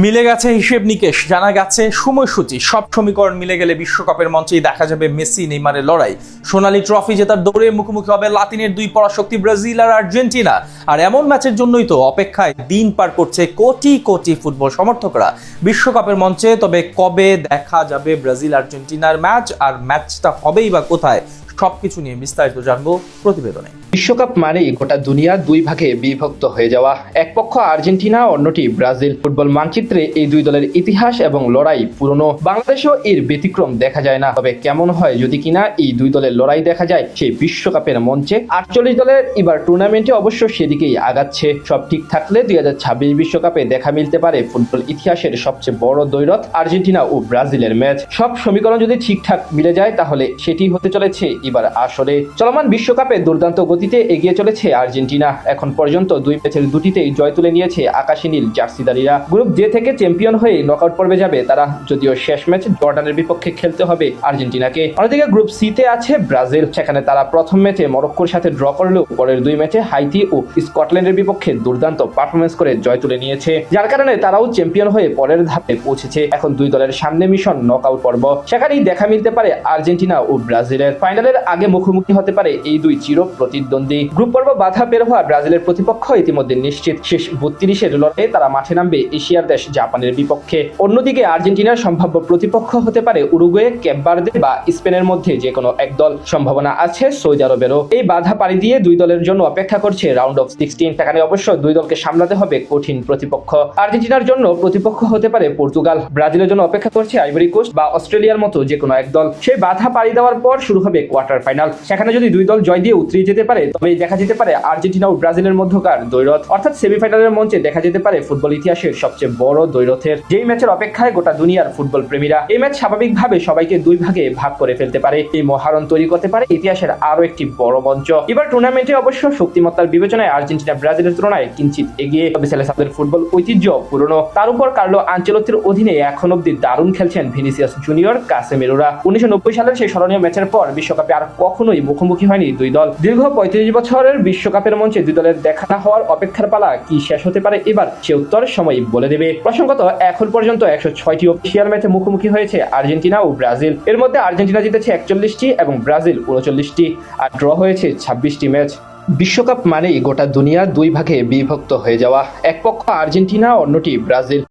মিলে গেছে হিসেব নিকেশ, জানা গেছে সময়সূচি, সব সমীকরণ মিলে গেলে বিশ্বকাপের মঞ্চেই দেখা যাবে মেসি নেইমারের লড়াই। সোনালী ট্রফি জেতার দৌড়ে মুখোমুখি হবে লাতিনের দুই পরাশক্তি ব্রাজিল আর আর্জেন্টিনা। আর এমন ম্যাচের জন্যই তো অপেক্ষায় দিন পার করছে কোটি কোটি ফুটবল সমর্থকরা বিশ্বকাপের মঞ্চে। তবে কবে দেখা যাবে ব্রাজিল আর্জেন্টিনার ম্যাচ, আর ম্যাচটা হবেই বা কোথায়, সবকিছু নিয়ে বিস্তারিত জানবো প্রতিবেদনে। বিশ্বকাপ মানেই গোটা দুনিয়া দুই ভাগে বিভক্ত হয়ে যাওয়া। এক পক্ষ আর্জেন্টিনা, অন্যটি ব্রাজিল। ফুটবল মানচিত্রে এই দুই দলের ইতিহাস এবং লড়াই পুরনো। বাংলাদেশেও এর ব্যতিক্রম দেখা যায় না। তবে কেমন হয় যদি কিনা এই দুই দলের লড়াই দেখা যায় সেই বিশ্বকাপের মঞ্চে। 48 দলের এবার টুর্নামেন্টে অবশ্য সেদিকেই আগাচ্ছে। সব ঠিক থাকলে 2026 বিশ্বকাপে দেখা মিলতে পারে ফুটবল ইতিহাসের সবচেয়ে বড় দ্বৈরথ আর্জেন্টিনা ও ব্রাজিলের ম্যাচ। সব সমীকরণ যদি ঠিকঠাক মিলে যায় তাহলে সেটি হতে চলেছে এবার আসলে। চলমান বিশ্বকাপে দুর্দান্ত গতিতে এগিয়ে চলেছে আর্জেন্টিনা। এখন পর্যন্ত দুই ম্যাচের দুটিতেই জয় তুলে নিয়েছে আকাশী নীল জার্সিদারীরা। গ্রুপ জে থেকে চ্যাম্পিয়ন হয়ে নকআউট পর্বে যাবে তারা, যদিও শেষ ম্যাচ জর্ডানের বিপক্ষে খেলতে হবে আর্জেন্টিনাকে। অন্যদিকে গ্রুপ সি তে আছে ব্রাজিল। সেখানে তারা প্রথম ম্যাচে মরক্কোর সাথে ড্র করলেও পরের দুই ম্যাচে হাইতি ও স্কটল্যান্ডের বিপক্ষে দুর্দান্ত পারফরমেন্স করে জয় তুলে নিয়েছে, যার কারণে তারাও চ্যাম্পিয়ন হয়ে পরের ধাপে পৌঁছেছে। এখন দুই দলের সামনে মিশন নকআউট পর্ব। সেখানেই দেখা মিলতে পারে আর্জেন্টিনা ও ব্রাজিলের। ফাইনালের আগে মুখোমুখি হতে পারে এই দুই চির প্রতিদ্বন্দ্বী। গ্রুপ পর্ব বাধা পের হওয়া ব্রাজিলের প্রতিপক্ষ ইতিমধ্যে নিশ্চিত। শেষ 32-এর লড়াইয়ে তারা মাঠে নামবে এশিয়ার দেশ জাপানের বিপক্ষে। অন্যদিকে আর্জেন্টিনার সম্ভাব্য প্রতিপক্ষ হতে পারে উরুগুয়ে, কেপ ভার্দে বা স্পেনের মধ্যে যে কোনো এক দল। সম্ভাবনা আছে সৌদি আরবেরও। এই বাধা পাড়ি দিয়ে দুই দলের জন্য অপেক্ষা করছে রাউন্ড অফ 16। সেখানে অবশ্য দুই দলকে সামলাতে হবে কঠিন প্রতিপক্ষ। আর্জেন্টিনার জন্য প্রতিপক্ষ হতে পারে পর্তুগাল। ব্রাজিলের জন্য অপেক্ষা করছে আইভরি কোস্ট বা অস্ট্রেলিয়ার মতো যে কোনো এক দল। সেই বাধা পাড়ি দেওয়ার পর শুরু হবে কোয়ার্টার ফাইনাল। সেখানে যদি দুই দল জয় দিয়ে উতরিয়ে যেতে পারে তবে দেখা যেতে পারে আর্জেন্টিনা ও ব্রাজিলের মধ্যকার দ্বৈরথ, অর্থাৎ সেমিফাইনালের মঞ্চে দেখা যেতে পারে ফুটবল ইতিহাসের সবচেয়ে বড় দ্বৈরথের, যেই ম্যাচের অপেক্ষায় গোটা দুনিয়ার ফুটবল প্রেমীরা। এই ম্যাচ স্বাভাবিকভাবে সবাইকে দুই ভাগে ভাগ করে ফেলতে পারে। এই মহারণ তৈরি করতে পারে ইতিহাসের আরো একটি বড় মঞ্চ। এবার টুর্নামেন্টে অবশ্য শক্তিমত্তার বিবেচনায় আর্জেন্টিনা ব্রাজিলের তুলনায় কিঞ্চিত এগিয়ে। তবে সেলেসাদের ফুটবল ঐতিহ্য পুরনো। তার উপর কার্লো আনচেলত্তির অধীনে এখন অব্দি দারুণ খেলছেন ভিনিসিয়াস জুনিয়র, কাসেমিরোরা। 1990 সালের সেই স্মরণীয় ম্যাচের পর বিশ্বকাপে আর কখনোই মুখোমুখি হয়নি দুই দল। দীর্ঘ 35 বছরের বিশ্বকাপের মঞ্চে দুই দলের দেখা না হওয়ার অপেক্ষার পালা কি শেষ হতে পারে এবার, সে উত্তর সময় বলে দেবে। প্রসঙ্গত, এখন পর্যন্ত 106টি অফিসিয়াল ম্যাচে মুখোমুখি হয়েছে আর্জেন্টিনা ও ব্রাজিল। এর মধ্যে আর্জেন্টিনা জিতেছে 41টি এবং ব্রাজিল 39টি, আর ড্র হয়েছে 26টি ম্যাচ। বিশ্বকাপ মানেই গোটা দুনিয়া দুই ভাগে বিভক্ত হয়ে যাওয়া। এক পক্ষ আর্জেন্টিনা, অন্যটি ব্রাজিল।